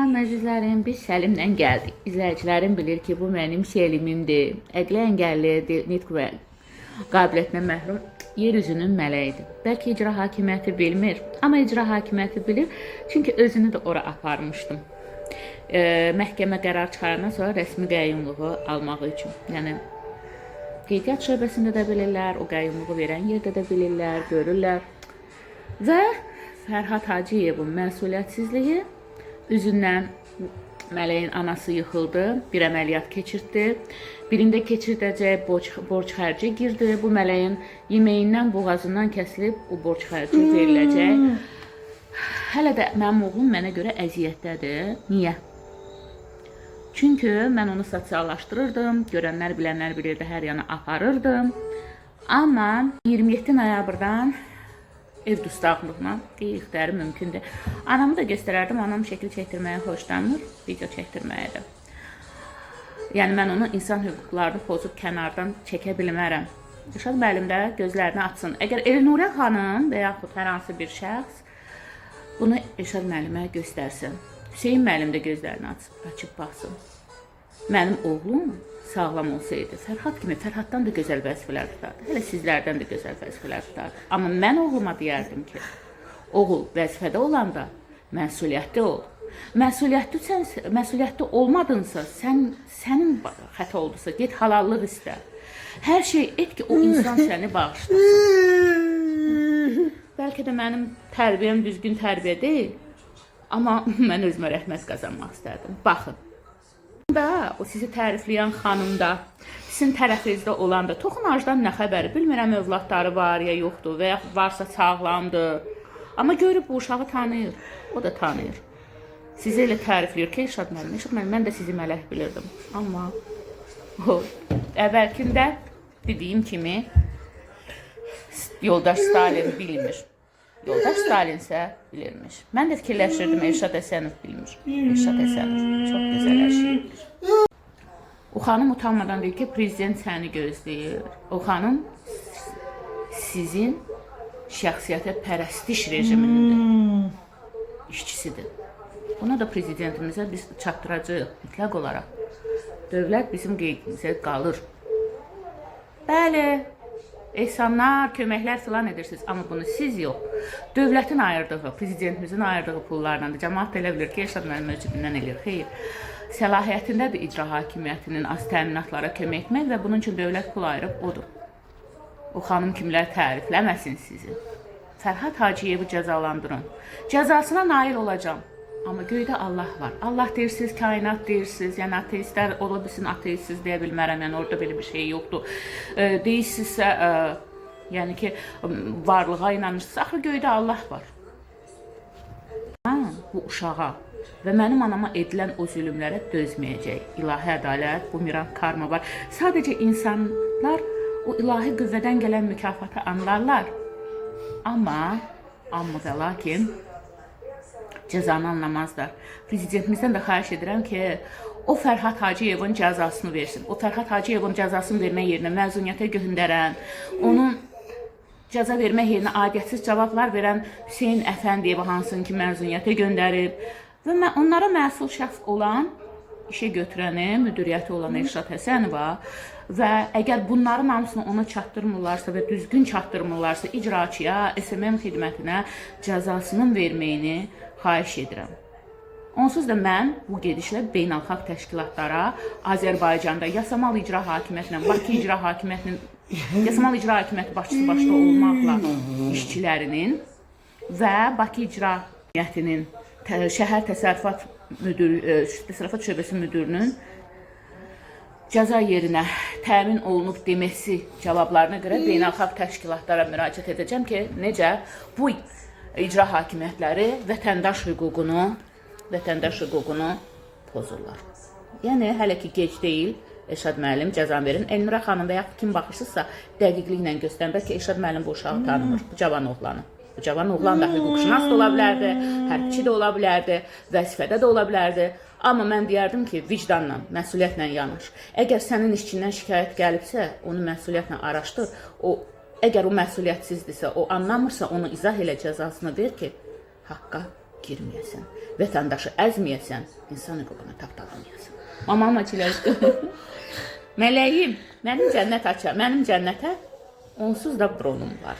Salam əzizlərim, biz Səlimlə gəldik. İzləyicilərim bilir ki, bu mənim Səlimimdir. Əqli əngəlli, nitq və qabiliyyətinə məhrum yer üzünün mələyidir. Bəlkə icra hakimiyyəti bilmir, amma icra hakimiyyəti bilir, çünki özünü də ora aparmışdım. Məhkəmə qərar çıxarandan sonra rəsmi qəyyumluğu almaq üçün. Yəni, qeydiyyat şöbəsində də bilirlər, o qəyyumluğu verən yerdə də bilirlər, görürlər. Və Fərhad Hacıyevin məsuliyyətsizliyi üzündən mələyin anası yıxıldı, bir əməliyyat keçirdi. Birində keçirdəcək borc xərci girdi. Bu mələyin yeməyindən, boğazından kəsilib bu borc xərci veriləcək. Hələ də mənim oğlum mənə görə əziyyətdədir. Niyə? Çünki mən onu sosiallaşdırırdım, görənlər, bilənlər bilirdi, hər yana aparırdım. Amma 27 noyabrdan ev dustaqlığına qeyri-ixtiyari mümkündür. Anamı da göstərərdim, anam şəkil çəkdirməyə xoşlanmır, video çəkdirməyə də. Yəni, mən onu insan hüquqlarını pozub kənardan çəkə bilmərəm. Rəşad müəllim də gözlərini açsın. Əgər Elnurə xanım və yaxud hər hansı bir şəxs bunu Rəşad müəllimə göstərsin. Hüseyin müəllim də gözlərini açıb baxsın. Mənim oğlum sağlam olsaydı, Fərhad kimi Fərhaddan da gözəl vəzifələr tutardı. Hələ sizlərdən də gözəl vəzifələr tutardı. Amma mən oğluma deyərdim ki, oğul vəzifədə olanda məsuliyyətli ol. Məsuliyyətli olmadınsa, sənin xəta oldusa, get halallıq istə. Hər şey et ki, o insan səni bağışlasın. Bəlkə də mənim tərbiyəm düzgün tərbiyə deyil, amma mən özümə rəhmət qazanmaq istərdim. Baxın. O sizi tərifləyən xanım da, sizin tərəfinizdə olan da toxunacdan nə xəbəri, bilmirəm övladları var ya yoxdur və yaxud varsa sağlamdır. Amma görüb bu uşağı tanıyır, o da tanıyır. Sizi elə tərifləyir ki, Rəşad müəllim, mən də sizi mələk bilirdim. Amma o, əvvəlkində dediyim kimi, yoldaş Stalin bilmir. Yoldaş Stalin isə bilirmiş. Mən də fikirləşirdim, Rəşad Həsənov bilmir. Rəşad Həsənov çox gözəl hər şeyi bilir. O xanım utanmadan deyir ki, prezident səni gözləyir. O xanım sizin şəxsiyyətə pərəstiş rejiminin işçisidir. Buna da prezidentimizə biz çatdıracağıq mütləq olaraq. Dövlət bizim qeydimizə qalır. Bəli, ehsanlar, köməklər filan edirsiniz, amma bunu siz yox. Dövlətin ayırdığı, prezidentimizin ayırdığı pullarla da cəmaat elə bilir ki, Rəşad müəllim mövcudindən eləyir. Xeyr, səlahiyyətindədir icra hakimiyyətinin az təminatlara kömək etmək və bunun üçün dövlət pul ayırıb odur. O xanım kimlər tərifləməsin sizi. Fərhad Hacıyevi cəzalandırın. Cəzasına nail olacam. Amma göydə Allah var. Allah deyirsiniz, kainat deyirsiniz, yəni ateistlər ola bilsin, ateistsiz deyə bilmərəm, yəni orada belə bir şey yoxdur. Deyirsinizsə, yəni ki, varlığa inanırsınız, axı göydə Allah var. Bu uşağa və mənim anama edilən o zülümlərə dözməyəcək. İlahi ədalət, bumerang karma var. Sadəcə insanlar o ilahi qüvvədən gələn mükafatı anlarlar. Amma və lakin cəzanı anlamazlar. Prezidentimizdən də xahiş edirəm ki, o Fərhad Hacıyevin cəzasını versin. O Fərhad Hacıyevin cəzasını vermək yerinə məzuniyyətə göndərən, onun cəza vermək yerinə adiyyətsiz cavablar verən Hüseyin Əfəndiyevi hansın ki, məzuniyyətə göndərib və onlara məsul şəxs olan, işə götürəni, müdiriyyəti olan Rəşad Həsənova və əgər bunların hamısını ona çatdırmırlarsa və düzgün çatdırmırlarsa icraçıya, SMM xidmətinə cəzasının verməyini xahiş edirəm. Onsuz da mən bu gedişlə beynəlxalq təşkilatlara, Azərbaycanda Yasamal İcra Hakimiyyətinə, Bakı İcra Hakimiyyətinin, Yasamal İcra Hakimiyyəti başçısı başda olmaqla işçilərinin və Bakı İcra Hakimiyyətinin şəhər təsərrüfat şöbəsi müdürünün cəza yerinə təmin olunub deməsi cavablarına görə beynəlxalq təşkilatlara müraciət edəcəm ki, necə bu icra hakimiyyətləri vətəndaş hüququnu pozurlar. Yəni, hələ ki gec deyil, Rəşad müəllim cəzan verin. Elnurə xanım və yaxud kim baxırsınızsa, dəqiqliklə göstərin. Bəlkə Rəşad müəllim bu uşağı tanımır, bu cavan oğlanı. Bu cavan oğlan da hüquqşünas da ola bilərdi, hərbçi də ola bilərdi, vəzifədə də ola bilərdi. Amma mən deyərdim ki, vicdanla, məsuliyyətlə yanaş. Əgər sənin işçindən şikayət gəlibsə, onu məsuliyyətlə araşdır. Əgər o məsuliyyətsizdirsə, o anlamırsa, onu izah elə, cəzasını ver ki, haqqa girməyəsən, vətəndaşı əzməyəsən, insan hüququna tapdalamayasan. Mamam açılır. Mələyim, mənim cənnət açar, mənim cənnətə onsuz da bronum var.